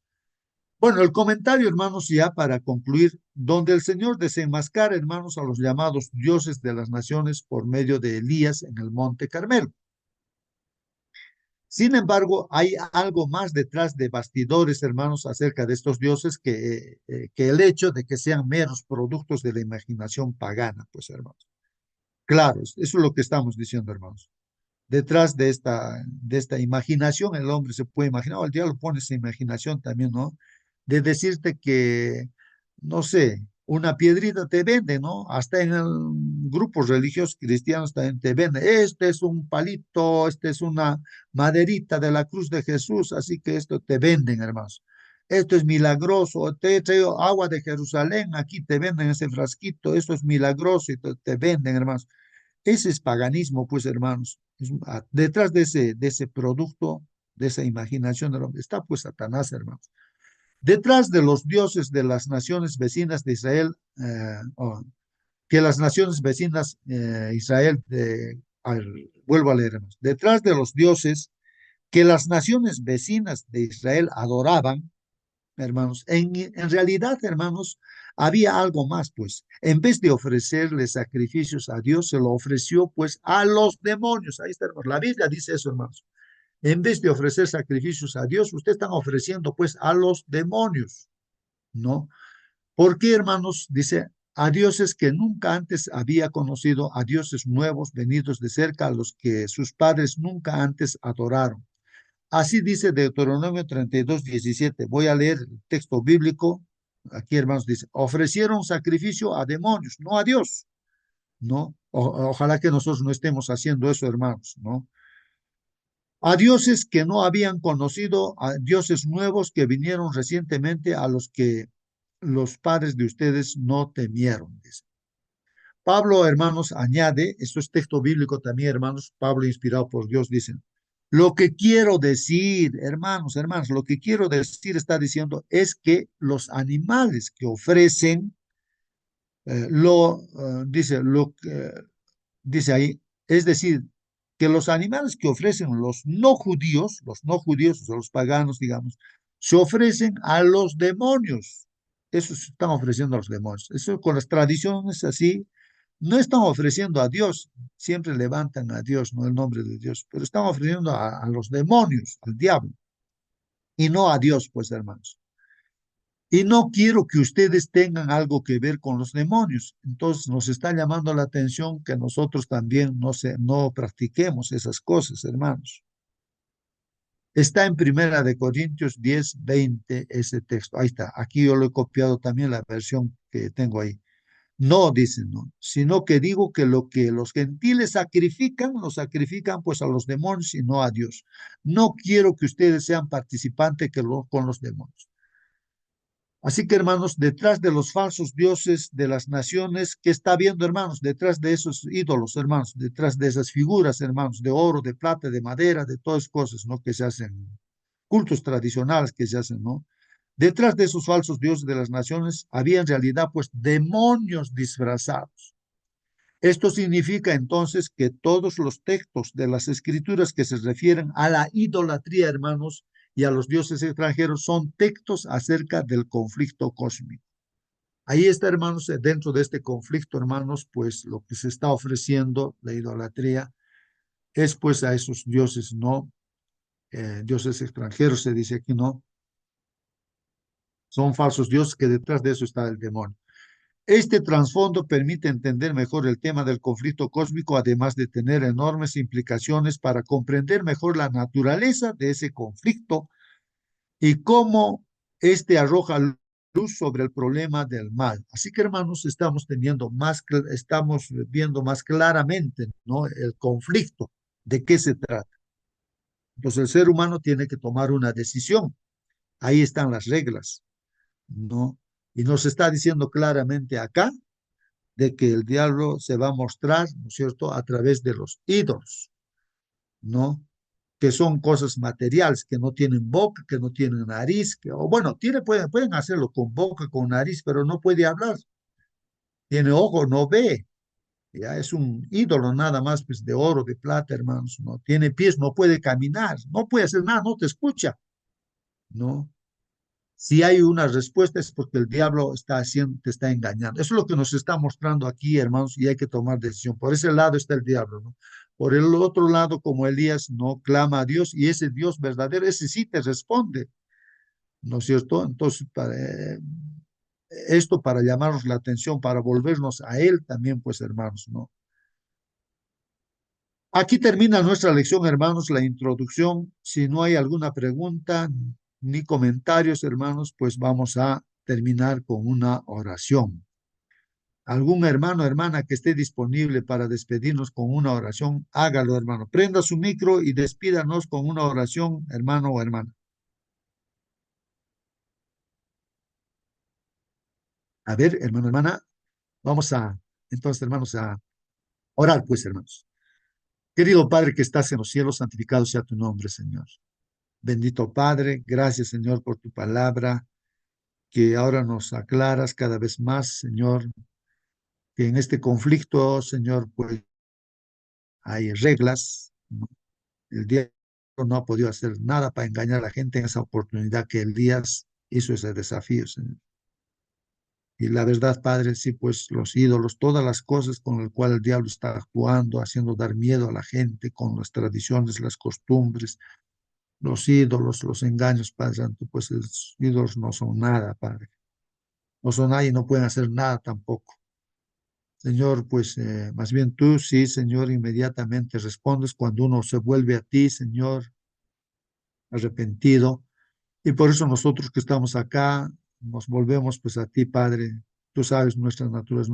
Bueno, el comentario, hermanos, ya para concluir, donde el Señor desenmascara, hermanos, a los llamados dioses de las naciones por medio de Elías en el monte Carmelo. Sin embargo, hay algo más detrás de bastidores, hermanos, acerca de estos dioses que el hecho de que sean meros productos de la imaginación pagana, pues, hermanos. Claro, eso es lo que estamos diciendo, hermanos. Detrás de esta imaginación, el hombre se puede imaginar, o el diablo pone esa imaginación también, ¿no? De decirte que, no sé, una piedrita te vende, ¿no? Hasta en grupos religiosos cristianos también te venden. Este es un palito, este es una maderita de la cruz de Jesús, así que esto te venden, hermanos. Esto es milagroso, te he traído agua de Jerusalén, aquí te venden ese frasquito, esto es milagroso y te venden, hermanos. Ese es paganismo, pues, hermanos. Detrás de ese producto, de esa imaginación del hombre, está pues Satanás, hermanos. Detrás de los dioses de las naciones vecinas de Israel, que las naciones vecinas Israel, vuelvo a leer, hermanos. Detrás de los dioses que las naciones vecinas de Israel adoraban, hermanos. En realidad, hermanos, había algo más, pues. En vez de ofrecerle sacrificios a Dios, se lo ofreció, pues, a los demonios. Ahí está, hermanos. La Biblia dice eso, hermanos. En vez de ofrecer sacrificios a Dios, ustedes están ofreciendo, pues, a los demonios, ¿no? ¿Por qué, hermanos? Dice, a dioses que nunca antes había conocido, a dioses nuevos, venidos de cerca, a los que sus padres nunca antes adoraron. Así dice Deuteronomio 32:17. Voy a leer el texto bíblico. Aquí, hermanos, dice, ofrecieron sacrificio a demonios, no a Dios, ¿no? Ojalá que nosotros no estemos haciendo eso, hermanos, ¿no? A dioses que no habían conocido, a dioses nuevos que vinieron recientemente a los que los padres de ustedes no temieron, dice. Pablo, hermanos, añade, esto es texto bíblico también, hermanos, Pablo inspirado por Dios, dicen, lo que quiero decir, hermanos, lo que quiero decir, está diciendo, es que los animales que ofrecen, dice ahí, es decir, que los animales que ofrecen los no judíos, o sea, los paganos, digamos, se ofrecen a los demonios. Eso se están ofreciendo a los demonios. Eso con las tradiciones así, no están ofreciendo a Dios, siempre levantan a Dios, no el nombre de Dios, pero están ofreciendo a los demonios, al diablo, y no a Dios, pues hermanos. Y no quiero que ustedes tengan algo que ver con los demonios. Entonces nos está llamando la atención que nosotros también no practiquemos esas cosas, hermanos. Está en Primera de Corintios 10:20 ese texto. Ahí está. Aquí yo lo he copiado también la versión que tengo ahí. No, dicen, no, sino que digo que lo que los gentiles sacrifican, lo sacrifican pues a los demonios y no a Dios. No quiero que ustedes sean participantes con los demonios. Así que, hermanos, detrás de los falsos dioses de las naciones, ¿qué está viendo, hermanos? Detrás de esos ídolos, hermanos, detrás de esas figuras, hermanos, de oro, de plata, de madera, de todas cosas, ¿no? Que se hacen, cultos tradicionales que se hacen, ¿no? Detrás de esos falsos dioses de las naciones había en realidad pues demonios disfrazados. Esto significa entonces que todos los textos de las escrituras que se refieren a la idolatría, hermanos, y a los dioses extranjeros son textos acerca del conflicto cósmico. Ahí está, hermanos, dentro de este conflicto, hermanos, pues lo que se está ofreciendo, la idolatría, es pues a esos dioses, ¿no? Dioses extranjeros, se dice aquí, ¿no? Son falsos dioses que detrás de eso está el demonio. Este trasfondo permite entender mejor el tema del conflicto cósmico, además de tener enormes implicaciones para comprender mejor la naturaleza de ese conflicto y cómo este arroja luz sobre el problema del mal. Así que, hermanos, estamos viendo más claramente, ¿no? El conflicto, de qué se trata. Entonces, el ser humano tiene que tomar una decisión. Ahí están las reglas, ¿no? Y nos está diciendo claramente acá de que el diablo se va a mostrar, ¿no es cierto?, a través de los ídolos, ¿no? Que son cosas materiales, que no tienen boca, que no tienen nariz, o bueno, pueden hacerlo con boca, con nariz, pero no puede hablar. Tiene ojo, no ve. Ya es un ídolo nada más, pues de oro, de plata, hermanos. No tiene pies, no puede caminar, no puede hacer nada, no te escucha, ¿no? Si hay una respuesta es porque el diablo está haciendo, te está engañando. Eso es lo que nos está mostrando aquí, hermanos, y hay que tomar decisión. Por ese lado está el diablo, ¿no? Por el otro lado, como Elías no clama a Dios, y ese Dios verdadero, ese sí te responde, ¿no es cierto? Entonces, esto para llamarnos la atención, para volvernos a Él también, pues, hermanos, ¿no? Aquí termina nuestra lección, hermanos, la introducción. Si no hay alguna pregunta ni comentarios, hermanos, pues vamos a terminar con una oración. Algún hermano o hermana que esté disponible para despedirnos con una oración, hágalo, hermano. Prenda su micro y despídanos con una oración, hermano o hermana. A ver, hermano o hermana, vamos a, entonces, hermanos, a orar, pues, hermanos. Querido Padre que estás en los cielos, santificado sea tu nombre, Señor. Bendito Padre, gracias, Señor, por tu palabra, que ahora nos aclaras cada vez más, Señor, que en este conflicto, Señor, pues hay reglas, ¿no? El diablo no ha podido hacer nada para engañar a la gente en esa oportunidad que Elías hizo ese desafío, Señor. Y la verdad, Padre, sí, pues los ídolos, todas las cosas con las cuales el diablo está actuando, haciendo dar miedo a la gente con las tradiciones, las costumbres, los ídolos, los engaños, Padre Santo, pues los ídolos no son nada, Padre. No son nada y no pueden hacer nada tampoco. Señor, pues más bien tú, sí, Señor, inmediatamente respondes cuando uno se vuelve a ti, Señor, arrepentido. Y por eso nosotros que estamos acá, nos volvemos pues a ti, Padre. Tú sabes nuestra naturaleza,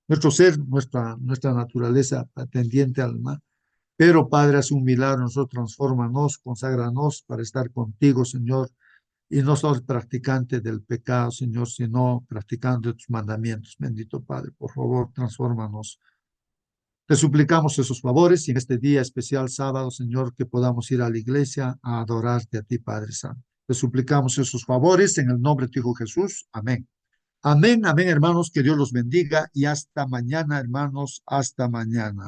nuestro ser, nuestra naturaleza tendiente al mal. Pero, Padre, haz un milagro, nosotros transfórmanos, conságranos para estar contigo, Señor, y no sos practicante del pecado, Señor, sino practicante de tus mandamientos. Bendito Padre, por favor, transfórmanos. Te suplicamos esos favores y en este día especial, sábado, Señor, que podamos ir a la iglesia a adorarte a ti, Padre Santo. Te suplicamos esos favores en el nombre de tu Hijo Jesús. Amén. Amén, amén, hermanos, que Dios los bendiga y hasta mañana, hermanos, hasta mañana.